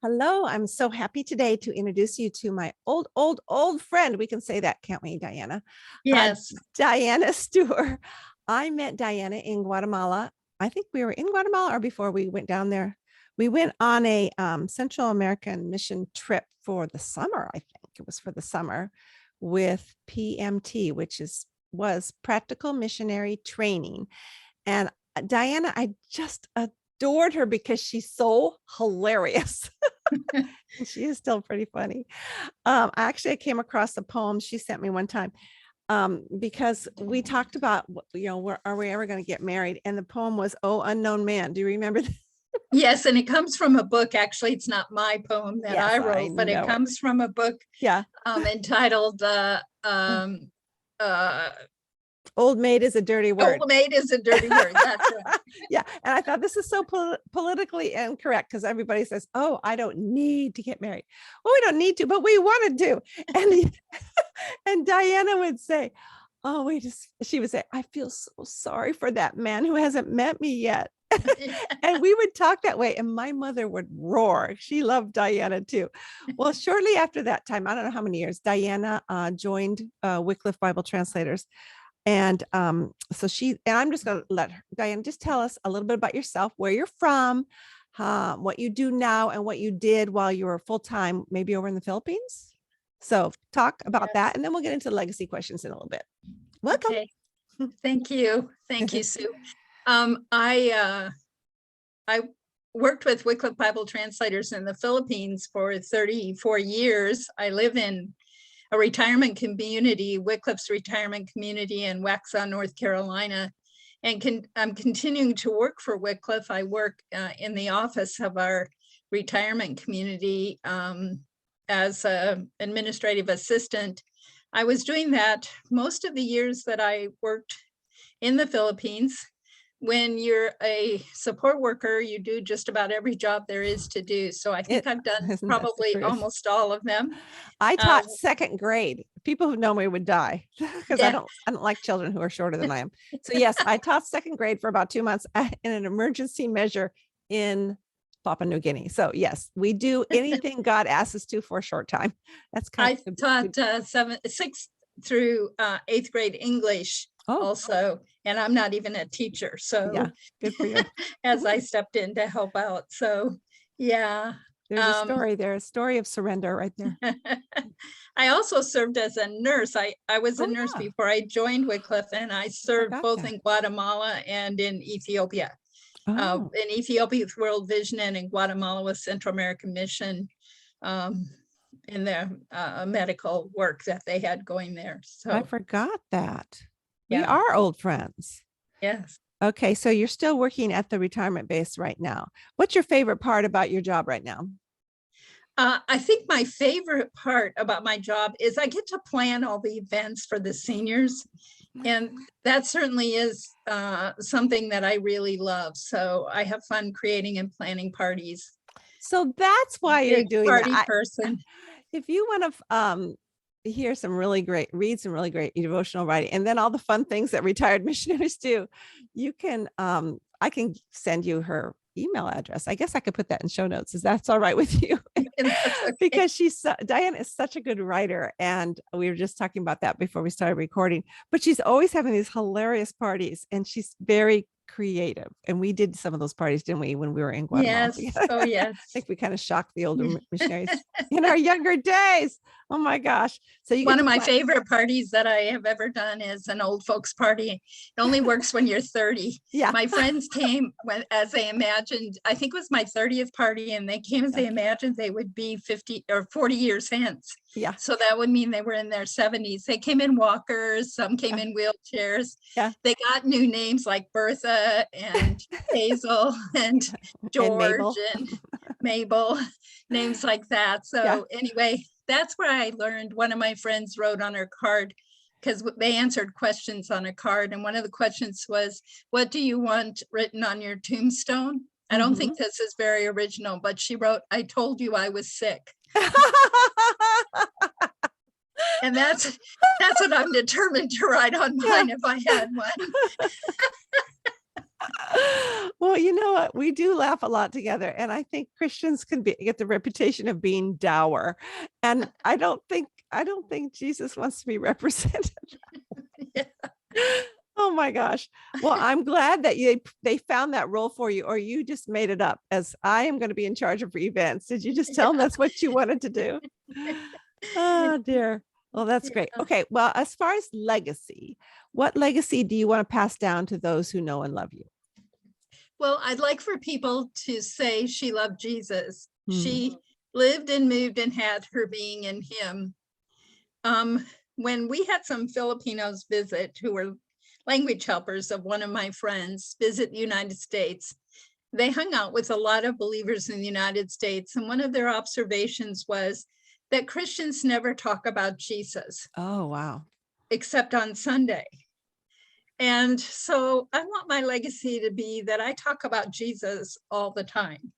Hello, I'm so happy today to introduce you to my old friend. We can say that, can't we, Diana? Yes. Diana Stuhr. I met Diana in Guatemala. I think we were in Guatemala or before we went down there. We went on a Central American mission trip for the summer. I think it was for the summer with PMT, which was Practical Missionary Training. And Diana, I just adored her because she's so hilarious. And she is still pretty funny. Actually, I came across a poem she sent me one time because we talked about, are we ever going to get married? And the poem was, "Oh, Unknown Man." Do you remember that? Yes, and it comes from a book. Actually, it's not my poem that Yes, I wrote, but it comes from a book entitled Old Maid is a Dirty Word. Old Maid is a Dirty Word. That's right. Yeah. And I thought this is so politically incorrect because everybody says, "Oh, I don't need to get married." Well, we don't need to, but we wanted to. And Diana would say, "Oh, she would say, I feel so sorry for that man who hasn't met me yet." And we would talk that way. And my mother would roar. She loved Diana too. Well, shortly after that time, I don't know how many years, Diana joined Wycliffe Bible Translators. And so I'm just going to let her, Diana, just tell us a little bit about yourself, where you're from, what you do now, and what you did while you were full-time, maybe over in the Philippines. So talk about that, and then we'll get into legacy questions in a little bit. Welcome. Okay. Thank you. Thank you, Sue. I worked with Wycliffe Bible Translators in the Philippines for 34 years. I live in a retirement community, Wycliffe's retirement community in Waxhaw, North Carolina. And I'm continuing to work for Wycliffe. I work in the office of our retirement community as an administrative assistant. I was doing that most of the years that I worked in the Philippines. When you're a support worker, you do just about every job there is to do. So I think I've done probably almost all of them. I taught second grade. People who know me would die because I don't like children who are shorter than I am. So yes, I taught second grade for about 2 months in an emergency measure in Papua New Guinea. So yes, we do anything God asks us to for a short time. That's kind of I taught 6th through 8th grade English also, and I'm not even a teacher. So yeah, good for you. As I stepped in to help out. So yeah. There's a story there, a story of surrender right there. I also served as a nurse. I was a nurse before I joined Wycliffe, and I served both in Guatemala and in Ethiopia. In Ethiopia with World Vision, and in Guatemala with Central American Mission in their medical work that they had going there. So I forgot that. We are old friends. Yes. Okay, so you're still working at the retirement base right now. What's your favorite part about your job right now? I think my favorite part about my job is I get to plan all the events for the seniors. And that certainly is something that I really love. So I have fun creating and planning parties. So that's why you're doing party person. If you want to read some really great devotional writing, and then all the fun things that retired missionaries do, you can I can send you her email address. I guess I could put that in show notes. Is that all right with you? Okay. Because Diana is such a good writer, and we were just talking about that before we started recording, but she's always having these hilarious parties, and she's very creative. And we did some of those parties, didn't we, when we were in Guatemala? Yes. Oh, yes. I think we kind of shocked the older missionaries in our younger days. Oh my gosh. So one of my favorite parties that I have ever done is an old folks party. It only works when you're 30. Yeah. My friends came as they imagined, I think it was my 30th party, and they came as they imagined they would be 50 or 40 years hence. Yeah. So that would mean they were in their 70s. They came in walkers, some came in wheelchairs. Yeah. They got new names like Bertha and Hazel and George and Mabel, names like that. So anyway, that's where I learned. One of my friends wrote on her card, because they answered questions on a card. And one of the questions was, "What do you want written on your tombstone?" I don't think this is very original, but she wrote, "I told you I was sick." And that's what I'm determined to write on mine if I had one. Well, you know what? We do laugh a lot together, and I think Christians can get the reputation of being dour. And I don't think Jesus wants to be represented. Yeah. Oh my gosh. Well, I'm glad that they found that role for you, or you just made it up, as I am going to be in charge of events. Did you just tell them that's what you wanted to do? Oh dear. Well, that's great. Yeah. Okay. Well, as far as legacy, what legacy do you want to pass down to those who know and love you? Well, I'd like for people to say she loved Jesus. Hmm. She lived and moved and had her being in him. When we had some Filipinos visit, who were language helpers of one of my friends, visit the United States, they hung out with a lot of believers in the United States. And one of their observations was that Christians never talk about Jesus Oh, wow. except on Sunday. And so I want my legacy to be that I talk about Jesus all the time,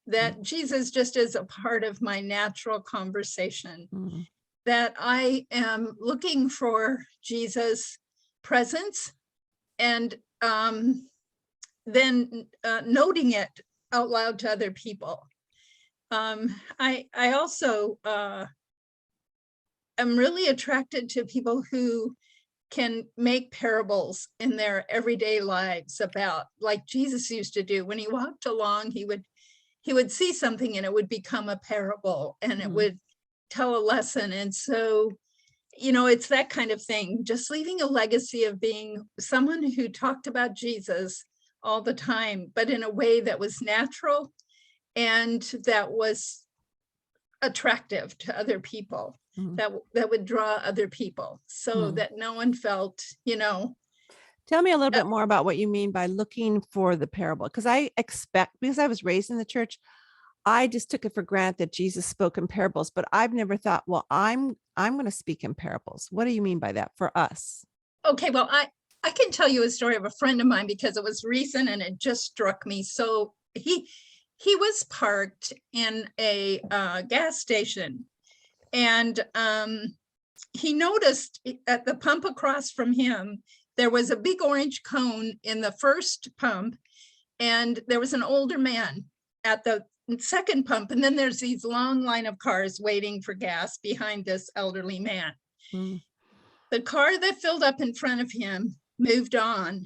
that Jesus just is a part of my natural conversation, Mm-hmm. that I am looking for Jesus' presence and then noting it out loud to other people. I also am really attracted to people who can make parables in their everyday lives about, like Jesus used to do. When he walked along, he would see something and it would become a parable, and it would tell a lesson. And so, it's that kind of thing, just leaving a legacy of being someone who talked about Jesus all the time, but in a way that was natural and that was attractive to other people, that would draw other people, so that no one felt, Tell me a little bit more about what you mean by looking for the parable. Because I was raised in the church, I just took it for granted that Jesus spoke in parables, but I've never thought, well, I'm going to speak in parables. What do you mean by that for us? Okay, well, I can tell you a story of a friend of mine because it was recent and it just struck me. So he was parked in a gas station, and he noticed at the pump across from him, there was a big orange cone in the first pump, and there was an older man at the second pump, and then there's these long line of cars waiting for gas behind this elderly man. The car that filled up in front of him moved on,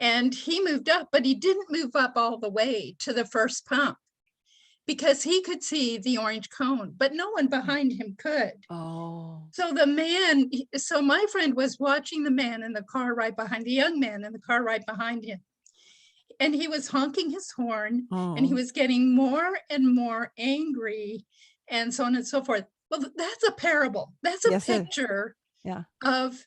and he moved up, but he didn't move up all the way to the first pump because he could see the orange cone, but no one behind him could. Oh. So my friend was watching the man in the car right behind, the young man in the car right behind him. And he was honking his horn, and he was getting more and more angry, and so on and so forth. Well, that's a parable. That's a picture of,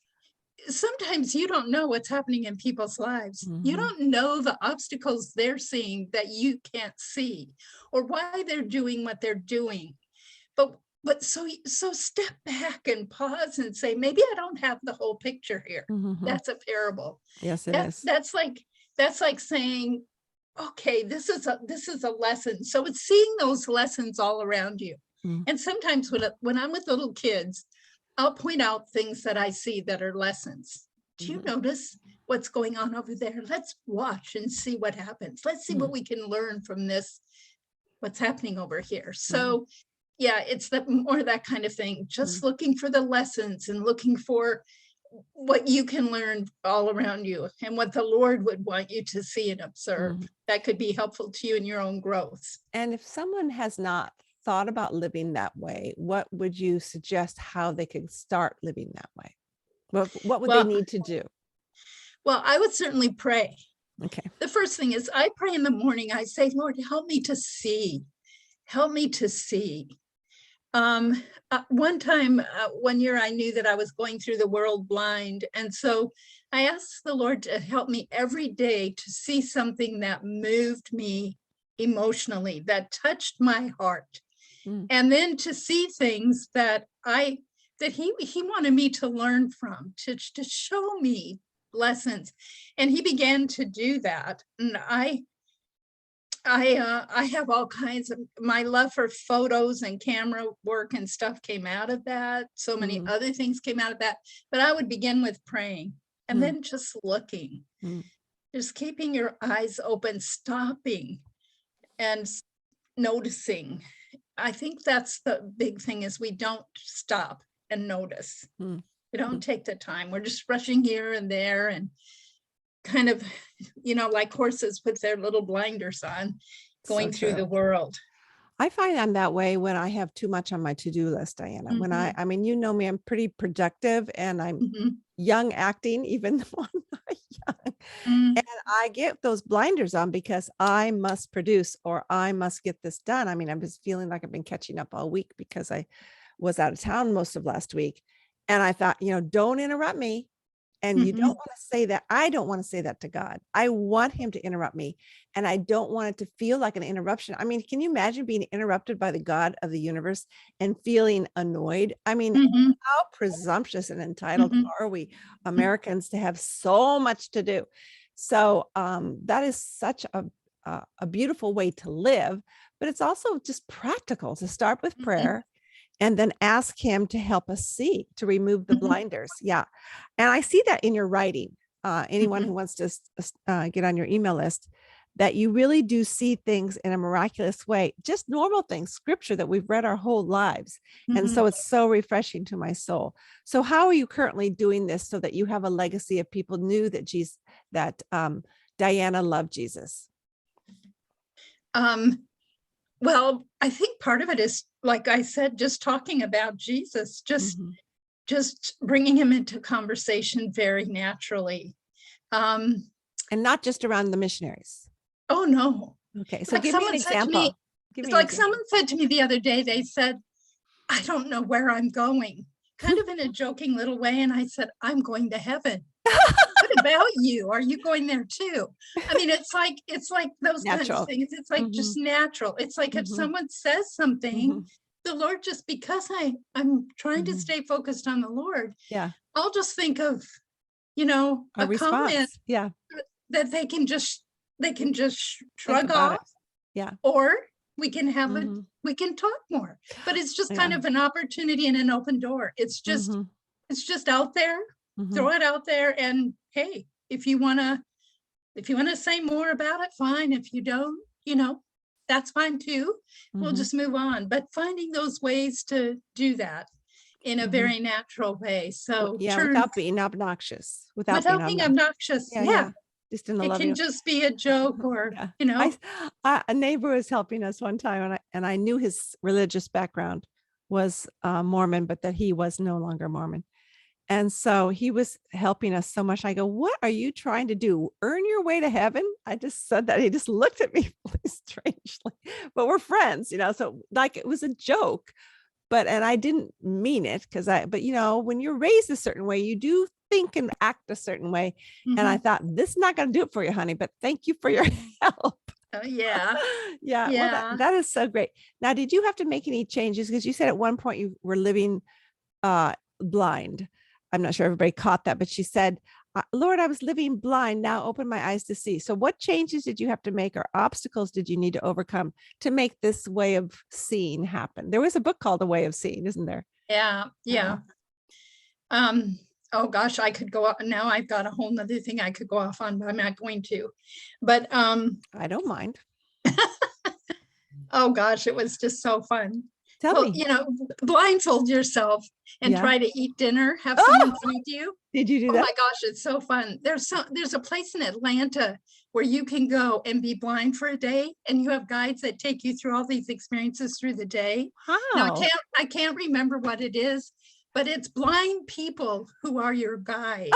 sometimes you don't know what's happening in people's lives. You don't know the obstacles they're seeing that you can't see, or why they're doing what they're doing. But so step back and pause and say, maybe I don't have the whole picture here. That's a parable. Yes, it is. That's like saying, okay, this is a lesson. So it's seeing those lessons all around you. And sometimes when I'm with little kids, I'll point out things that I see that are lessons. Do you notice what's going on over there? Let's watch and see what happens. Let's see what we can learn from this, what's happening over here. So yeah, it's more that kind of thing, just looking for the lessons and looking for what you can learn all around you and what the Lord would want you to see and observe that could be helpful to you in your own growth. And if someone has not thought about living that way, what would you suggest how they could start living that way? What would they need to do? Well, I would certainly pray. Okay. The first thing is I pray in the morning. I say, Lord, help me to see. Help me to see. One year I knew that I was going through the world blind. And so I asked the Lord to help me every day to see something that moved me emotionally, that touched my heart. And then to see things that he wanted me to learn from, to show me lessons. And he began to do that. And I have all kinds of, my love for photos and camera work and stuff came out of that. So many other things came out of that, but I would begin with praying and then just looking. just keeping your eyes open, stopping and noticing. I think that's the big thing, is we don't stop and notice. Mm. We don't take the time. We're just rushing here and there and kind of, like horses with their little blinders on, going through the world. I find I'm that way when I have too much on my to-do list, Diana. When I mean, you know me, I'm pretty productive and I'm young acting, even though I'm not young. And I get those blinders on because I must produce or I must get this done. I mean, I'm just feeling like I've been catching up all week because I was out of town most of last week. And I thought, don't interrupt me. And you don't want to say that. I don't want to say that to God. I want him to interrupt me. And I don't want it to feel like an interruption. I mean, can you imagine being interrupted by the God of the universe and feeling annoyed? I mean, how presumptuous and entitled are we Americans to have so much to do? So that is such a beautiful way to live, but it's also just practical to start with prayer. And then ask him to help us see, to remove the blinders. Yeah. And I see that in your writing. Anyone who wants to get on your email list, that you really do see things in a miraculous way, just normal things, scripture that we've read our whole lives. And so it's so refreshing to my soul. So how are you currently doing this so that you have a legacy of people knew that Diana loved Jesus? Well, I think part of it is, like I said, just talking about Jesus, just bringing him into conversation very naturally. And not just around the missionaries. Oh, no. Okay, so give me an example. Someone said to me the other day, they said, I don't know where I'm going, kind of in a joking little way. And I said, I'm going to heaven. What about you? Are you going there too? I mean, it's like those kinds of things. It's like just natural. It's like if someone says something, the Lord, just because I'm trying to stay focused on the Lord, I'll just think of, a comment that they can just shrug off. Yeah. Or we can have we can talk more. But it's just kind of an opportunity and an open door. It's just out there. Throw it out there, and hey, if you want to say more about it, fine. If you don't, that's fine too. We'll just move on. But finding those ways to do that in a very natural way. So without being obnoxious, without being obnoxious. Just in the it can just be a joke, or a neighbor was helping us one time, and I knew his religious background was Mormon, but that he was no longer Mormon. And so he was helping us so much. I go, what are you trying to do? Earn your way to heaven? I just said that. He just looked at me really strangely, but we're friends, so like it was a joke, and I didn't mean it but when you're raised a certain way, you do think and act a certain way. And I thought, this is not going to do it for you, honey, but thank you for your help. Yeah. Well, that is so great. Now, did you have to make any changes? Because you said at one point you were living blind. I'm not sure everybody caught that, but she said, Lord, I was living blind. Now open my eyes to see. So what changes did you have to make, or obstacles did you need to overcome to make this way of seeing happen? There was a book called A Way of Seeing, isn't there? Yeah. Oh gosh, I could go up now. I've got a whole nother thing I could go off on, but I'm not going to. But I don't mind. Oh gosh, it was just so fun. Tell me. Blindfold yourself and try to eat dinner. Have someone feed you. Did you do that? Oh my gosh, it's so fun. There's a place in Atlanta where you can go and be blind for a day, and you have guides that take you through all these experiences through the day. How? Now I can't remember what it is, but it's blind people who are your guide,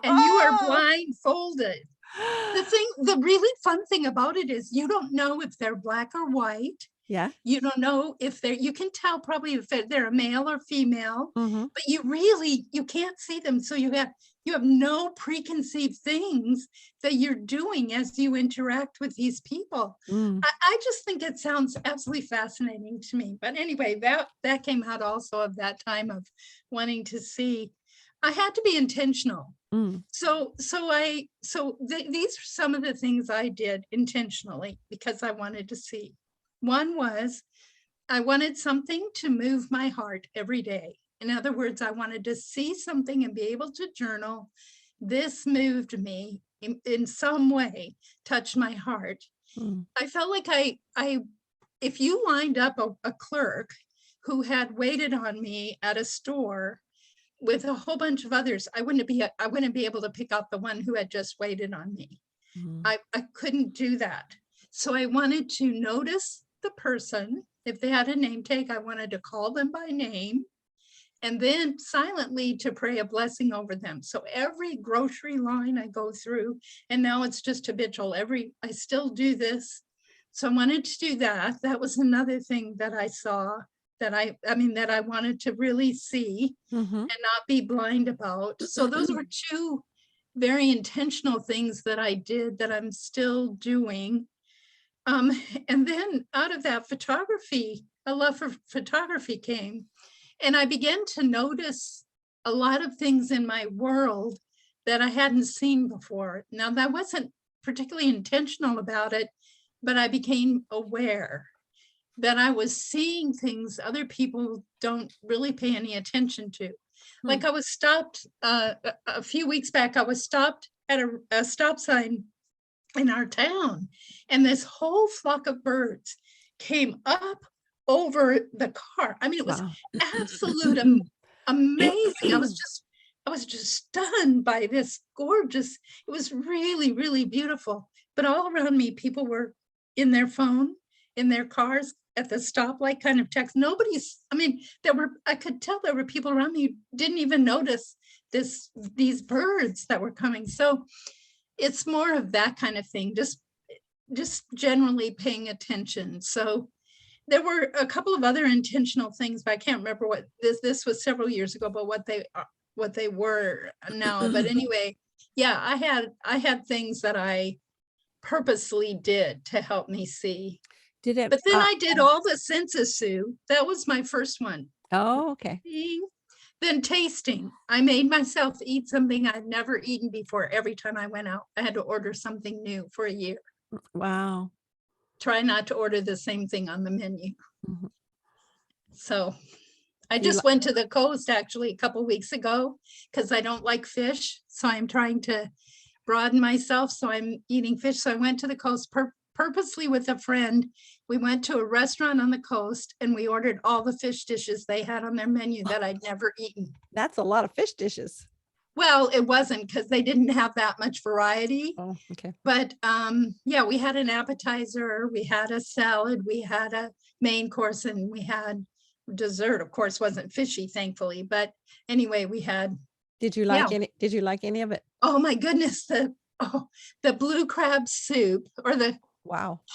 and you are blindfolded. The really fun thing about it is you don't know if they're black or white. Yeah. You don't know if you can tell probably if they're a male or female, but you can't see them. So you have no preconceived things that you're doing as you interact with these people. I just think it sounds absolutely fascinating to me. But anyway, that came out also of that time of wanting to see. I had to be intentional. So these are some of the things I did intentionally because I wanted to see. One was, I wanted something to move my heart every day. In other words, I wanted to see something and be able to journal. This moved me in some way touched my heart. Mm. I felt like if you lined up a clerk who had waited on me at a store with a whole bunch of others, I wouldn't be able to pick out the one who had just waited on me. Mm. I couldn't do that. So I wanted to notice the person. If they had a name tag, I wanted to call them by name, and then silently to pray a blessing over them. So every grocery line I go through, and now it's just habitual, I still do this. So I wanted to do that. That was another thing that I saw that I wanted to really see Mm-hmm. and not be blind about. So those were two very intentional things that I did that I'm still doing. And then out of that, photography, a love for photography came. And I began to notice a lot of things in my world that I hadn't seen before. Now, that wasn't particularly intentional about it, but I became aware that I was seeing things other people don't really pay any attention to. Like I was stopped a few weeks back, I was stopped at a stop sign in our town, and this whole flock of birds came up over the car. I mean, it was Wow. absolute amazing. I was just stunned by this gorgeous, it was really, really beautiful. But all around me, people were in their phone, in their cars, at the stoplight kind of text. I could tell there were people around me who didn't even notice these birds that were coming. So it's more of that kind of thing, just generally paying attention. So there were a couple of other intentional things, but I can't remember what this was several years ago, but what they were now. But anyway, yeah, I had things that I purposely did to help me see. Did it? But then I did all the senses, Sue. That was my first one. Oh, okay. Then tasting. I made myself eat something I'd never eaten before. Every time I went out, I had to order something new for a year. Wow. Try not to order the same thing on the menu. Mm-hmm. So I just went to the coast actually a couple of weeks ago because I don't like fish. So I'm trying to broaden myself. So I'm eating fish. So I went to the coast purposely with a friend. We went to a restaurant on the coast and we ordered all the fish dishes they had on their menu that I'd never eaten. That's a lot of fish dishes. Well, it wasn't because they didn't have that much variety. Oh, okay. But yeah, we had an appetizer, we had a salad, we had a main course, and we had dessert. Of course, wasn't fishy, thankfully. But anyway, we had. Did you like any? Did you like any of it? Oh my goodness, the blue crab soup, or the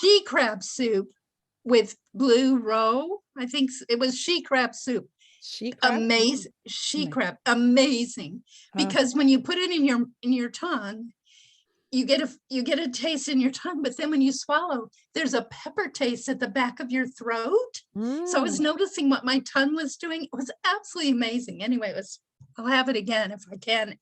she crab soup with blue roe. I think it was she crab soup. Amazing. She crab, amazing. Because when you put it in your tongue, you get a taste in your tongue, but then when you swallow, there's a pepper taste at the back of your throat. So I was noticing what my tongue was doing. It was absolutely amazing. Anyway, I'll have it again if I can,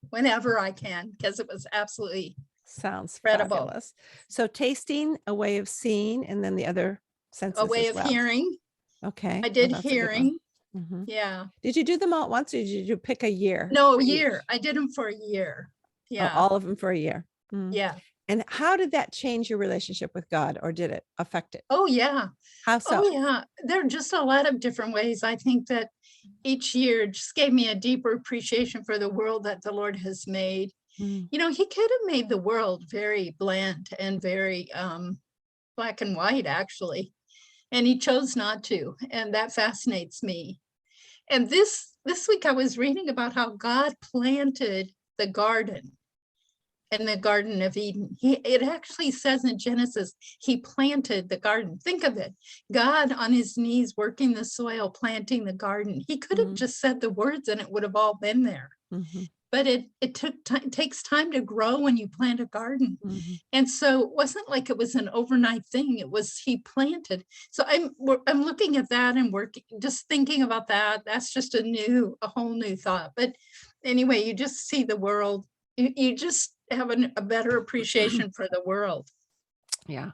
whenever I can, because it was absolutely sounds incredible. Fabulous. So tasting, a way of seeing, and then the other senses, a way of hearing. Okay, I did hearing. Mm-hmm. Yeah. Did you do them all at once, or did you pick a year? No, a year. I did them for a year. Yeah. Oh, all of them for a year. Mm. Yeah. And how did that change your relationship with God, or did it affect it? Oh, yeah. How so? Oh, yeah. There are just a lot of different ways. I think that each year just gave me a deeper appreciation for the world that the Lord has made. You know, he could have made the world very bland and very black and white, actually. And he chose not to. And that fascinates me. And this week I was reading about how God planted the garden in the Garden of Eden. It actually says in Genesis, he planted the garden. Think of it. God on his knees working the soil, planting the garden. He could have just said the words and it would have all been there. But it takes time to grow when you plant a garden. And so it wasn't like it was an overnight thing. It was he planted. So I'm looking at that and just thinking about that. That's just a whole new thought. But anyway, you just see the world. You just have a better appreciation for the world. Yeah.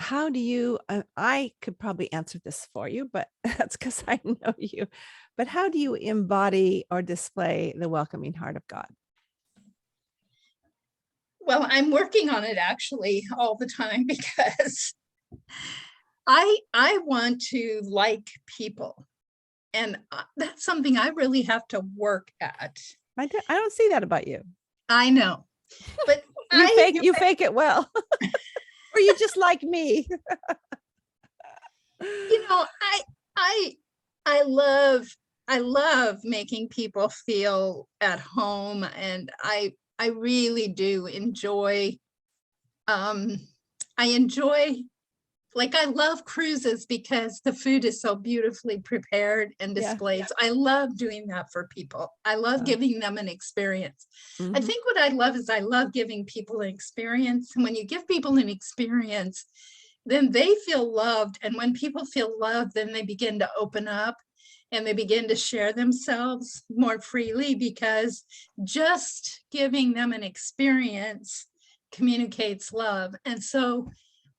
How do you, I could probably answer this for you, but that's because I know you. But how do you embody or display the welcoming heart of God? Well, I'm working on it actually all the time because I want to like people. And that's something I really have to work at. I don't see that about you. I know, but You fake it well. Or you just like me. I love making people feel at home, and I really do enjoy. I enjoy, like, I love cruises because the food is so beautifully prepared and displayed. So I love doing that for people. I love giving them an experience. I think what I love is I love giving people an experience. And when you give people an experience, then they feel loved. And when people feel loved, then they begin to open up and they begin to share themselves more freely, because just giving them an experience communicates love. And so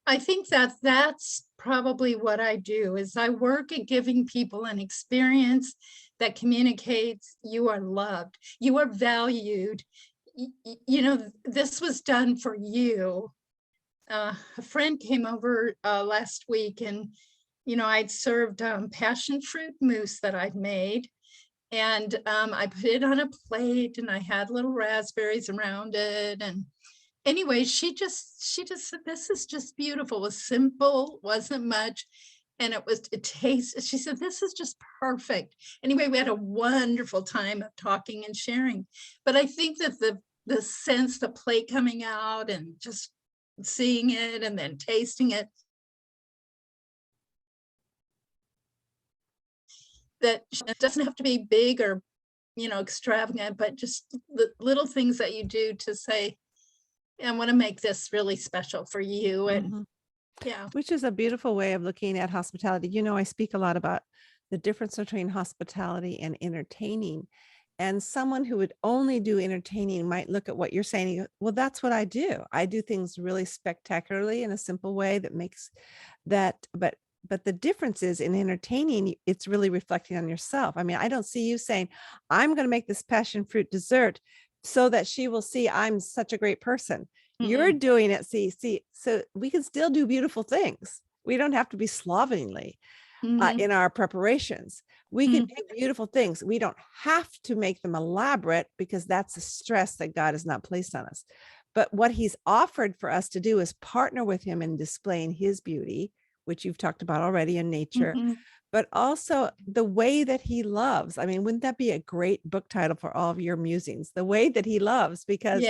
I think that that's probably what I do, is I work at giving people an experience that communicates you are loved, you are valued. This was done for you. A friend came over last week, and I'd served passion fruit mousse that I'd made, and I put it on a plate, and I had little raspberries around it. And anyway, she just said, "This is just beautiful." It was simple, wasn't much, and it tastes. She said, "This is just perfect." Anyway, we had a wonderful time of talking and sharing. But I think that the sense, the plate coming out and just seeing it and then tasting it, that it doesn't have to be big or extravagant, but just the little things that you do to say, I want to make this really special for you. And Which is a beautiful way of looking at hospitality. I speak a lot about the difference between hospitality and entertaining. And someone who would only do entertaining might look at what you're saying and go, well, that's what I do. I do things really spectacularly in a simple way that makes that, but the difference is, in entertaining, it's really reflecting on yourself. I mean, I don't see you saying, I'm going to make this passion fruit dessert so that she will see I'm such a great person. You're doing it. See, so we can still do beautiful things. We don't have to be slovenly in our preparations. We can do beautiful things. We don't have to make them elaborate, because that's a stress that God has not placed on us. But what he's offered for us to do is partner with him in displaying his beauty, which you've talked about already, in nature, but also the way that he loves. I mean, wouldn't that be a great book title for all of your musings? The way that he loves, because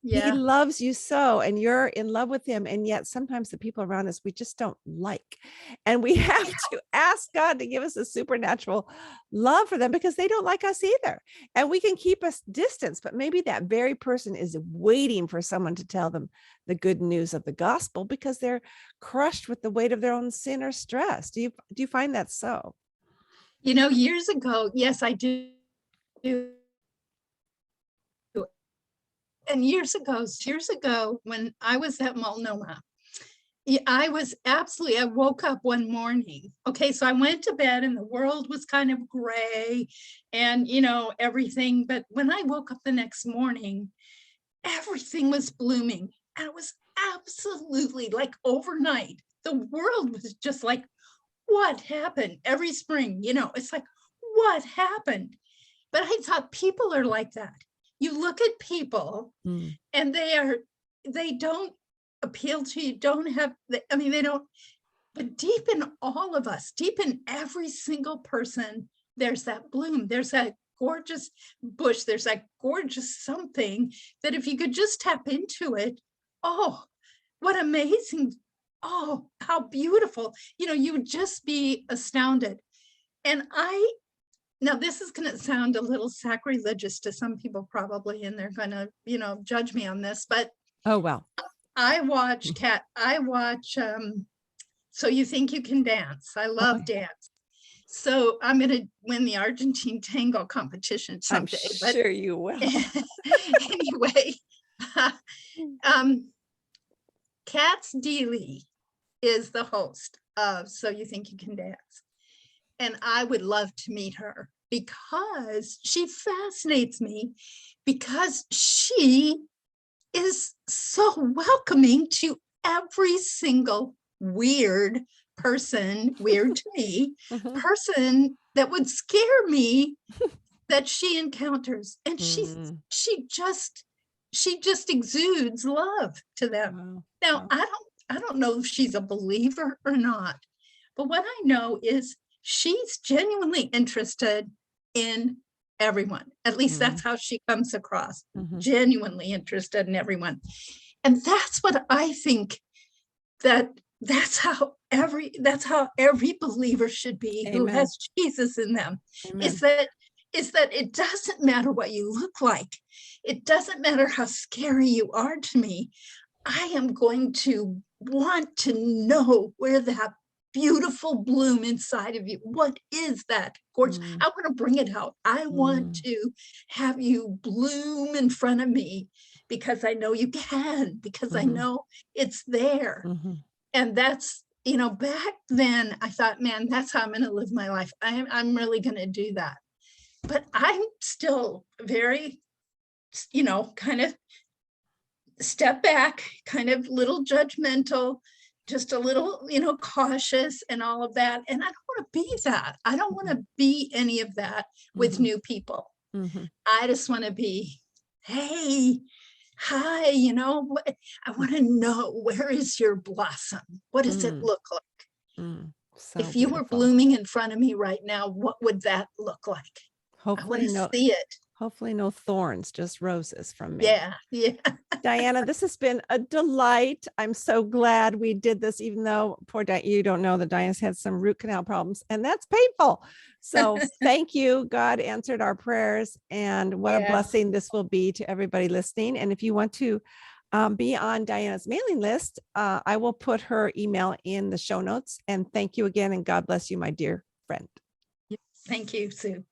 he loves you so, and you're in love with him. And yet sometimes the people around us, we just don't like. And we have to ask God to give us a supernatural love for them, because they don't like us either. And we can keep us distance, but maybe that very person is waiting for someone to tell them the good news of the gospel, because they're crushed with the weight of their own sin or stress. Do you find that so? Years ago, yes, I do. And years ago, when I was at Multnomah, I woke up one morning. Okay, so I went to bed and the world was kind of gray and, everything. But when I woke up the next morning, everything was blooming. And it was absolutely like overnight. The world was just like, what happened? Every spring, it's like, what happened? But I thought, people are like that. You look at people and they don't appeal to you, they don't, but deep in all of us, deep in every single person, there's that bloom, there's that gorgeous bush, there's that gorgeous something that if you could just tap into it, oh, what amazing, oh, how beautiful, you would just be astounded. And now this is going to sound a little sacrilegious to some people probably, and they're going to, judge me on this, but oh, well, I watch So You Think You Can Dance. I love dance. So I'm going to win the Argentine tango competition someday. I'm sure you will. Anyway, Kat's Dailies is the host of So You Think You Can Dance. And I would love to meet her, because she fascinates me, because she is so welcoming to every single weird person, weird to me, Mhm. person that would scare me that she encounters. And Mm. she just exudes love to them. Wow. Now, Wow. I don't know if she's a believer or not, but what I know is she's genuinely interested in everyone. At least that's how she comes across, Mhm. genuinely interested in everyone. And that's what I think that's how every believer should be who Amen. has Jesus in them. Amen. Is that it doesn't matter what you look like. It doesn't matter how scary you are to me. I am going to want to know where that beautiful bloom inside of you, what is that gorgeous? Mm. I want to bring it out. I want Mm. to have you bloom in front of me because I know you can, because I Mhm. know it's there. Mhm. And that's, back then I thought, man, that's how I'm going to live my life. I'm really going to do that. But I'm still very, kind of step back, kind of little judgmental, just a little, cautious and all of that. And I don't want to be that. I don't want to be any of that with Mhm. new people. Mhm. I just want to be, hey, hi, I want to know, where is your blossom? What does it Mm. look like? Mm. So If you were beautiful. blooming in front of me right now, what would that look like? I want Hopefully to no, see it. hopefully no thorns, just roses from me. Yeah, yeah. Diana, this has been a delight. I'm so glad we did this, even though poor Diana, you don't know that Diana's had some root canal problems, and that's painful. So thank you. God answered our prayers, and what a Yeah. blessing this will be to everybody listening. And if you want to be on Diana's mailing list, I will put her email in the show notes. And thank you again, and God bless you, my dear friend. Thank you, Sue.